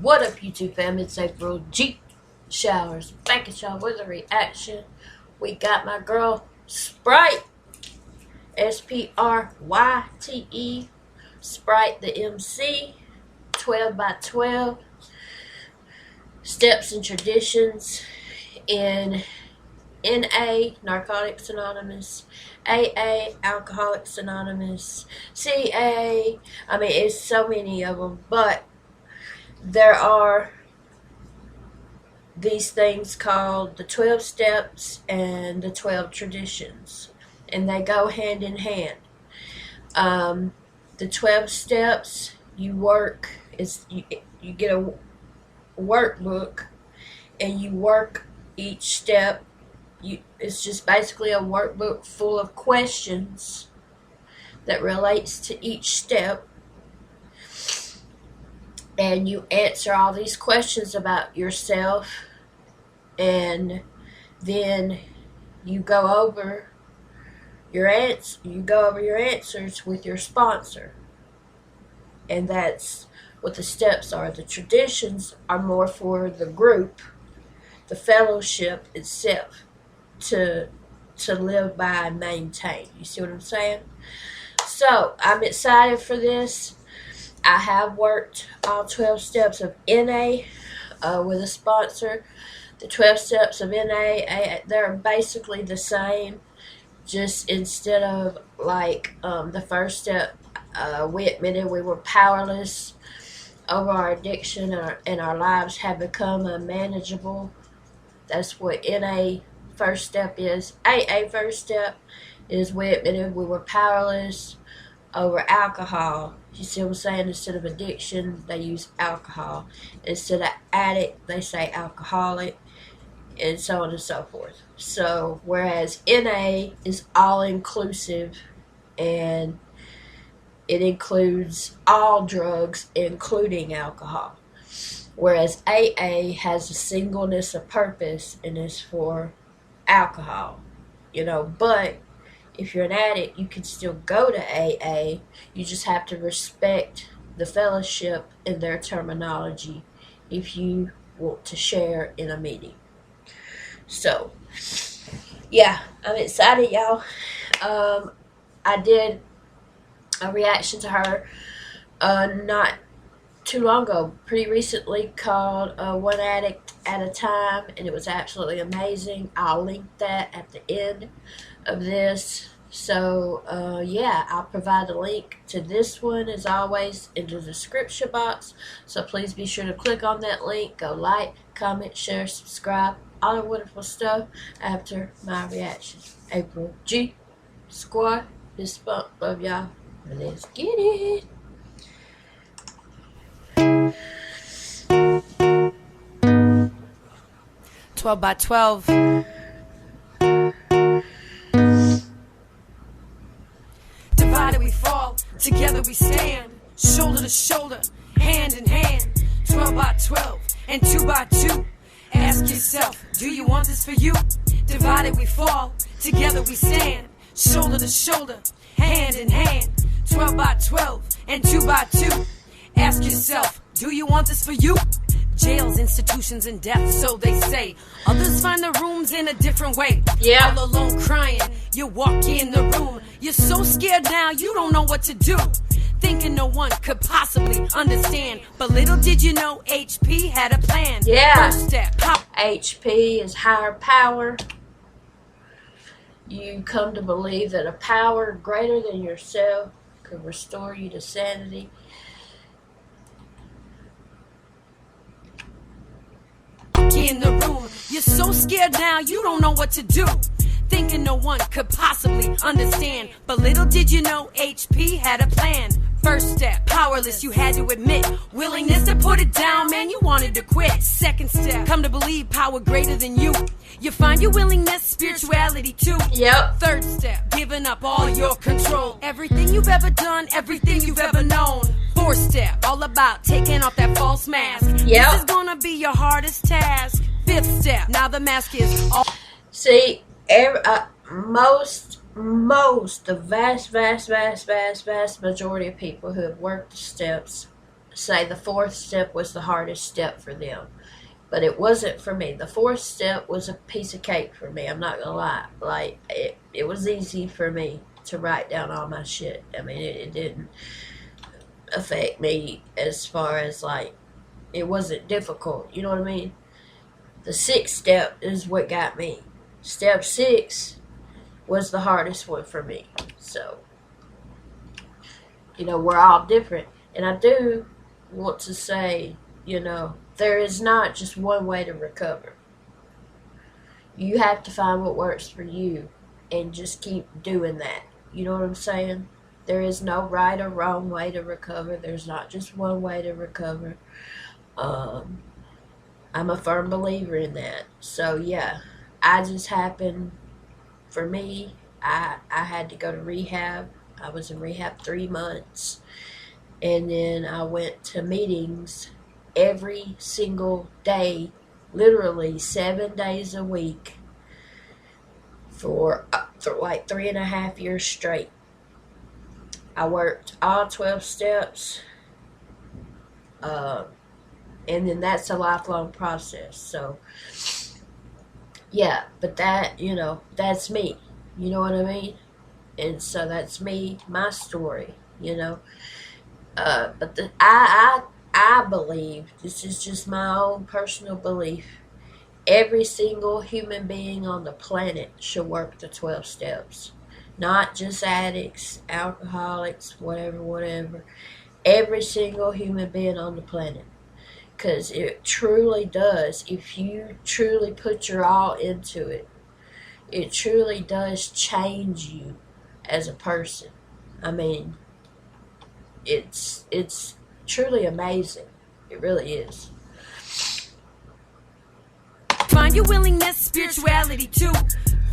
What up, YouTube fam? It's April G. Showers back at y'all with a reaction. We got my girl Spryte, Spryte, Spryte the MC, 12 by 12, Steps and Traditions in NA, Narcotics Anonymous, AA, Alcoholics Anonymous, CA. I mean, it's so many of them, but there are these things called the 12 steps and the 12 traditions, and they go hand in hand. The 12 steps, you get a workbook and you work each step. It's just basically a workbook full of questions that relates to each step, and you answer all these questions about yourself, and then you go over your answers with your sponsor. And that's what the steps are. The traditions are more for the group, the fellowship itself, to live by and maintain. You see what I'm saying? So I'm excited for this. I have worked all 12 steps of NA with a sponsor. The 12 steps of NA, they're basically the same, just instead of like the first step, we admitted we were powerless over our addiction, and our lives have become unmanageable. That's what NA first step is. AA first step is we admitted we were powerless over alcohol. You see what I'm saying? Instead of addiction, they use alcohol. Instead of addict, they say alcoholic, and so on and so forth. So, whereas NA is all-inclusive, and it includes all drugs, including alcohol. Whereas AA has a singleness of purpose, and is for alcohol. But if you're an addict, you can still go to AA. You just have to respect the fellowship and their terminology if you want to share in a meeting. So, yeah, I'm excited, y'all. I did a reaction to her not too long ago, pretty recently, called One Addict at a Time, and it was absolutely amazing. I'll link that at the end of this. So yeah, I'll provide a link to this one as always in the description box, so please be sure to click on that link. Go like, comment, share, subscribe, all the wonderful stuff after my reaction. April G. Squad, this bump, love y'all. Let's get it. "12 by 12. Divided we fall, together we stand, shoulder to shoulder, hand in hand. 12 by 12 and 2 by 2. Ask yourself, do you want this for you? Divided we fall, together we stand, shoulder to shoulder, hand in hand. 12 by 12 and 2 by 2. Ask yourself, do you want this for you? Jails, institutions, and death, so they say. Others find the rooms in a different way. Yeah. All alone crying, you walk in the room. You're so scared now, you don't know what to do. Thinking no one could possibly understand. But little did you know, HP had a plan. Yeah. First step, HP is higher power. You come to believe that a power greater than yourself could restore you to sanity. in the room. You're so scared now, you don't know what to do. Thinking no one could possibly understand. But little did you know, HP had a plan. First step, powerless, you had to admit. Willingness to put it down, man, you wanted to quit. Second step, come to believe power greater than you. You find your willingness, spirituality too. Yep. Third step, giving up all your control. Everything you've ever done, everything you've ever known. Fourth step, all about taking off that false mask. Yep. This is gonna be your hardest task. Fifth step, now the mask is all. See, the vast majority of people who have worked the steps say the fourth step was the hardest step for them. But it wasn't for me. The fourth step was a piece of cake for me. I'm not going to lie. Like, it was easy for me to write down all my shit. I mean, it didn't affect me as far as, like, it wasn't difficult. You know what I mean? The sixth step is what got me. Step 6 was the hardest one for me. So, you know, we're all different. And I do want to say, you know, there is not just one way to recover. You have to find what works for you and just keep doing that. You know what I'm saying? There is no right or wrong way to recover. There's not just one way to recover. I'm a firm believer in that. So, yeah, I just happened, for me, I had to go to rehab. I was in rehab 3 months. And then I went to meetings every single day, literally 7 days a week for like 3.5 years straight. I worked all 12 steps, and then that's a lifelong process. So, yeah, but that, you know, that's me. You know what I mean? And so that's me, my story, you know. But I believe, this is just my own personal belief, every single human being on the planet should work the 12 steps. Not just addicts, alcoholics, whatever. Every single human being on the planet. Because it truly does. If you truly put your all into it, it truly does change you as a person. I mean, it's truly amazing. It really is. Find your willingness, spirituality too.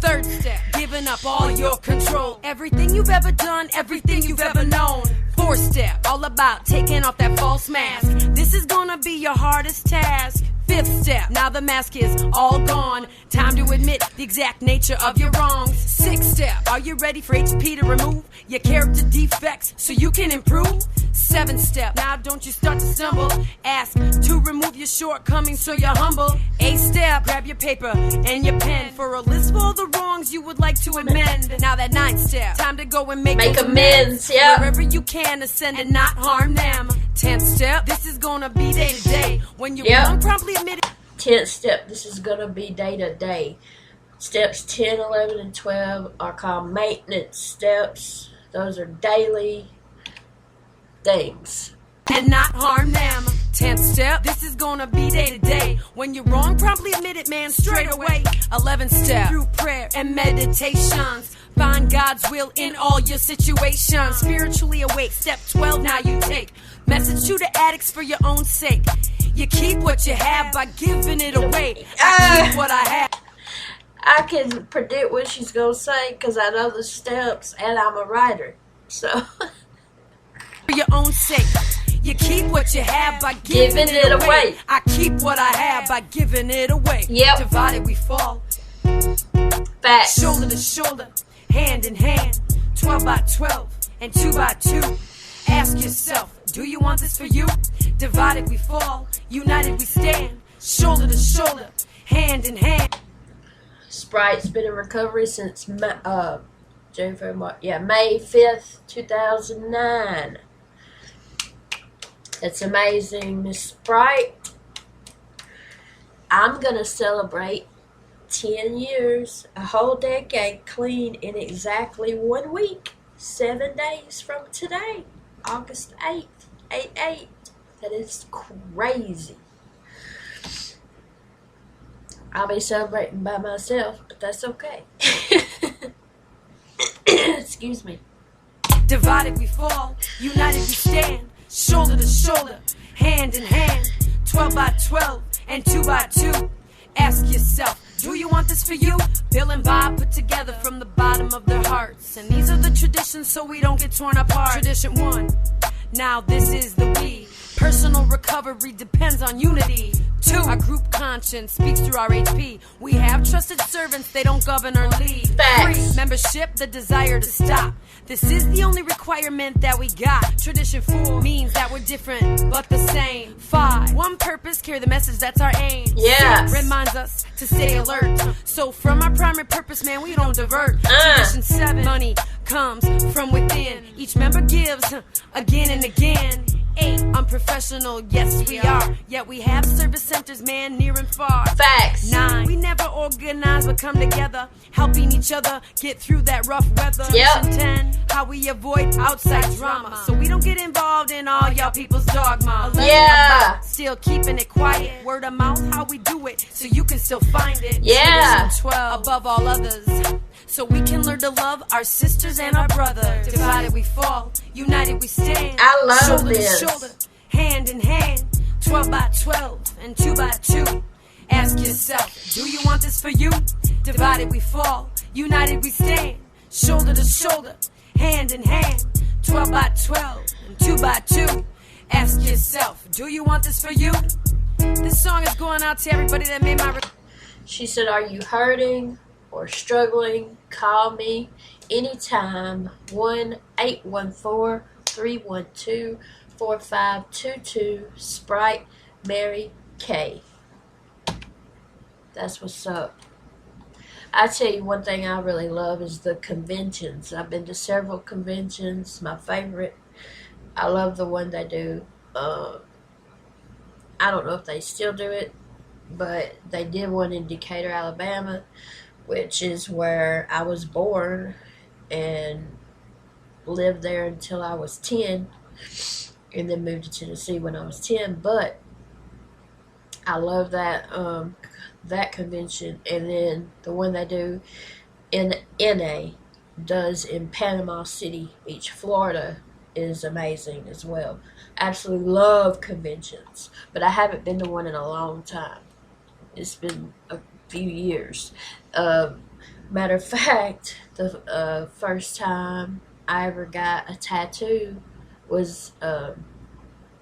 Third step, giving up all your control. Everything you've ever done, everything you've ever known. Fourth step, all about taking off that false mask. This is gonna be your hardest task. Fifth step, now the mask is all gone. Time to admit the exact nature of your wrongs. Sixth step, are you ready for HP to remove your character defects so you can improve? Seventh step, now don't you start to stumble. Ask to remove your shortcomings so you're humble. Eighth step, grab your paper and your pen for a list of all the wrongs you would like to amend. Now that ninth step, time to go and make amends. Yeah. Wherever you can, ascend and not harm them. 10th step, this is gonna be day to day. When you're wrong, promptly admit it. 10th step, this is gonna be day to day. Steps 10, 11, and 12 are called maintenance steps. Those are daily things. And not harm them. 10th step, this is gonna be day to day. When you're wrong, promptly admit it, man, straight away. 11th step, through prayer and meditations, find God's will in all your situations. Spiritually awake, step 12, now you take. Message to the addicts for your own sake. You keep what you have by giving it away. I keep what I have. I can predict what she's going to say because I know the steps and I'm a writer. So, for your own sake. You keep what you have by giving it away. I keep what I have by giving it away. Yep. Divided we fall. Facts. Shoulder to shoulder, hand in hand. 12 by 12 and 2 by 2. Ask yourself, do you want this for you? Divided we fall, united we stand. Shoulder to shoulder, hand in hand. Spryte's been in recovery since May 5th, 2009. That's amazing, Miss Spryte. I'm going to celebrate 10 years, a whole decade clean in exactly 1 week, 7 days from today, August 8th, 8/8. That is crazy. I'll be celebrating by myself, but that's okay. Excuse me. Divided we fall, united we stand. Shoulder to shoulder, hand in hand. 12 by 12 and 2 by 2. Ask yourself, do you want this for you? Bill and Bob put together from the bottom of their hearts. And these are the traditions so we don't get torn apart. Tradition 1, now this is the we. Personal recovery depends on unity. 2, our group conscience speaks through our HP. We have trusted servants, they don't govern or lead. Facts. 3, membership, the desire to stop. This is the only requirement that we got. Tradition 4 means that we're different but the same. 5, one purpose, carry the message, that's our aim. Yes. 6, reminds us to stay alert. So from our primary purpose, man, we don't divert. Tradition 7, money comes from within. Each member gives again and again. 8, unprofessional, yes we are. Yet we have service centers, man, near and far. Facts. 9, we never organize but come together, helping each other get through that rough weather. Yep. 10, how we avoid outside drama, so we don't get involved in all y'all people's dogma. 11, Yeah. about still keeping it quiet. Word of mouth, how we do it, so you can still find it. Yeah. Tradition 12, above all others, so we can learn to love our sisters and our brothers. Divided we fall, united we stand. I love shoulder this. to shoulder, hand in hand, 12 by 12 and 2 by 2. Ask yourself, do you want this for you? Divided we fall, united we stand. Shoulder to shoulder, hand in hand, 12 by 12 and 2 by 2. Ask yourself, do you want this for you? This song is going out to everybody that made my... She said, are you hurting or struggling? Call me anytime. 1-814-312-4522. Spryte Mary K. That's what's up. I tell you, one thing I really love is the conventions. I've been to several conventions. My favorite, I love the one they do. I don't know if they still do it, but they did one in Decatur, Alabama, which is where I was born and lived there until I was 10, and then moved to Tennessee when I was 10. But I love that that convention. And then the one they do in NA does in Panama City Beach, Florida, is amazing as well. Absolutely love conventions, but I haven't been to one in a long time. It's been a few years. Matter of fact, the first time I ever got a tattoo was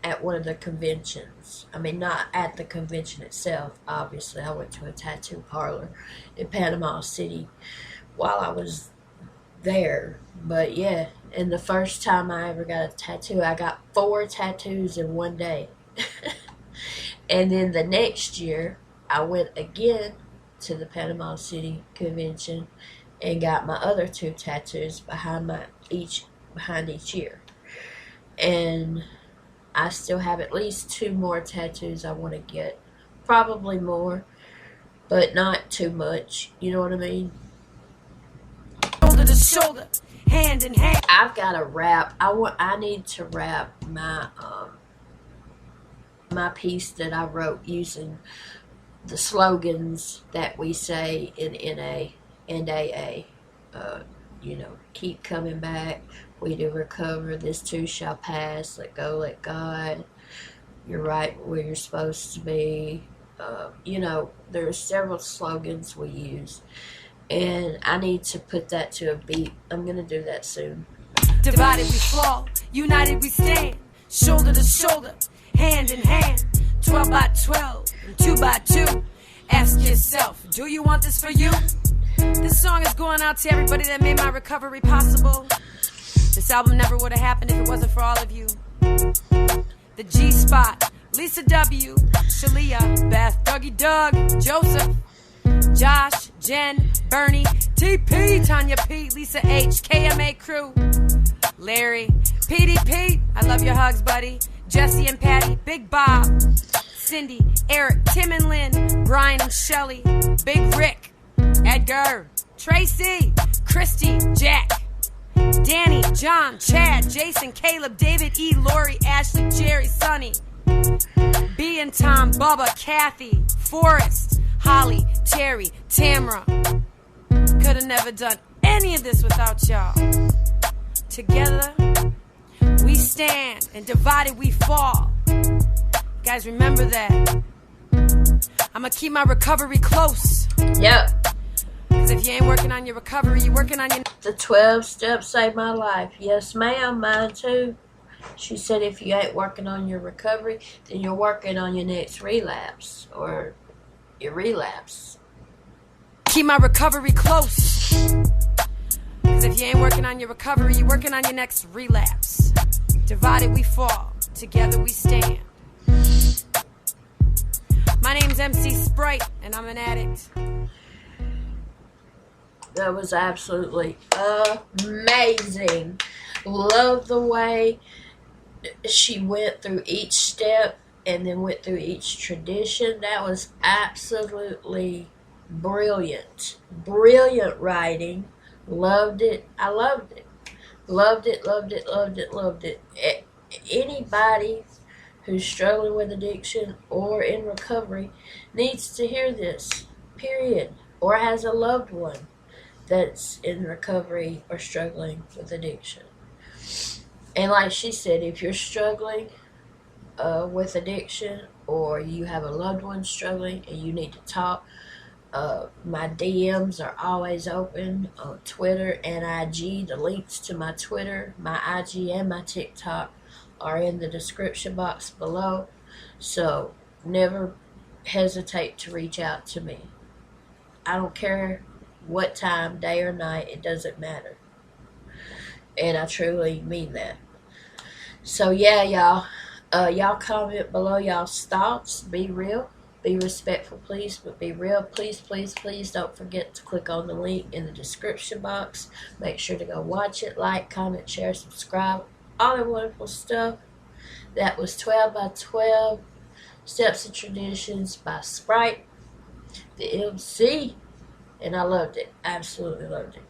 at one of the conventions. I mean, not at the convention itself, obviously. I went to a tattoo parlor in Panama City while I was there. But yeah, and the first time I ever got a tattoo, I got 4 tattoos in one day. And then the next year, I went again to the Panama City convention and got my other 2 tattoos behind each year. And I still have at least 2 more tattoos I want to get. Probably more, but not too much. You know what I mean? Shoulder to shoulder, hand in hand. I've got to rap. I need to rap my my piece that I wrote using the slogans that we say in NA and AA. Keep coming back. We do recover. This too shall pass. Let go, let God. You're right where you're supposed to be. There are several slogans we use. And I need to put that to a beat. I'm going to do that soon. Divided we fall, united we stand. Shoulder to shoulder, hand in hand, 12 by 12 and 2 by 2. Ask yourself, do you want this for you? This song is going out to everybody that made my recovery possible. This album never would have happened if it wasn't for all of you. The G-Spot, Lisa W, Shalia, Beth, Dougie Doug, Joseph, Josh, Jen, Bernie, TP, Tanya P, Lisa H, KMA Crew, Larry, PDP, I love your hugs, buddy, Jesse and Patty, Big Bob, Cindy, Eric, Tim and Lynn, Brian and Shelly, Big Rick, Edgar, Tracy, Christy, Jack, Danny, John, Chad, Jason, Caleb, David, E, Lori, Ashley, Jerry, Sonny, B and Tom, Bubba, Kathy, Forrest, Holly, Terry, Tamra. Could have never done any of this without y'all. Together, we stand, and divided we fall. Guys, remember that. I'm gonna keep my recovery close. Yep. Because if you ain't working on your recovery, you're working on your... The 12 steps saved my life. Yes, ma'am, mine too. She said if you ain't working on your recovery, then you're working on your next relapse or your relapse. Keep my recovery close. Cause if you ain't working on your recovery, you're working on your next relapse. Divided we fall, together we stand. My name's MC Spryte, and I'm an addict. That was absolutely amazing. Love the way she went through each step and then went through each tradition. That was absolutely brilliant. Brilliant writing. Loved it. I loved it. Loved it, loved it, loved it, loved it. Anybody who's struggling with addiction or in recovery needs to hear this, period. Or has a loved one that's in recovery or struggling with addiction. And like she said, if you're struggling with addiction or you have a loved one struggling and you need to talk, my DMs are always open on Twitter and IG. The links to my Twitter, my IG, and my TikTok are in the description box below. So never hesitate to reach out to me. I don't care what time, day or night, it doesn't matter. And I truly mean that. So yeah, y'all. Y'all comment below y'all's thoughts. Be real. Be respectful, please, but be real. Please, please, please don't forget to click on the link in the description box. Make sure to go watch it. Like, comment, share, subscribe. All that wonderful stuff. That was 12 by 12 Steps and Traditions by Spryte, the MC. And I loved it. Absolutely loved it.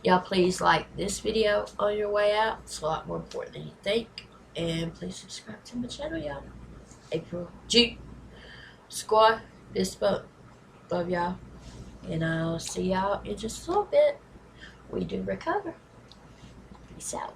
Y'all please like this video on your way out. It's a lot more important than you think. And please subscribe to my channel, y'all. April G. Squad. This book. Love y'all. And I'll see y'all in just a little bit. We do recover. Peace out.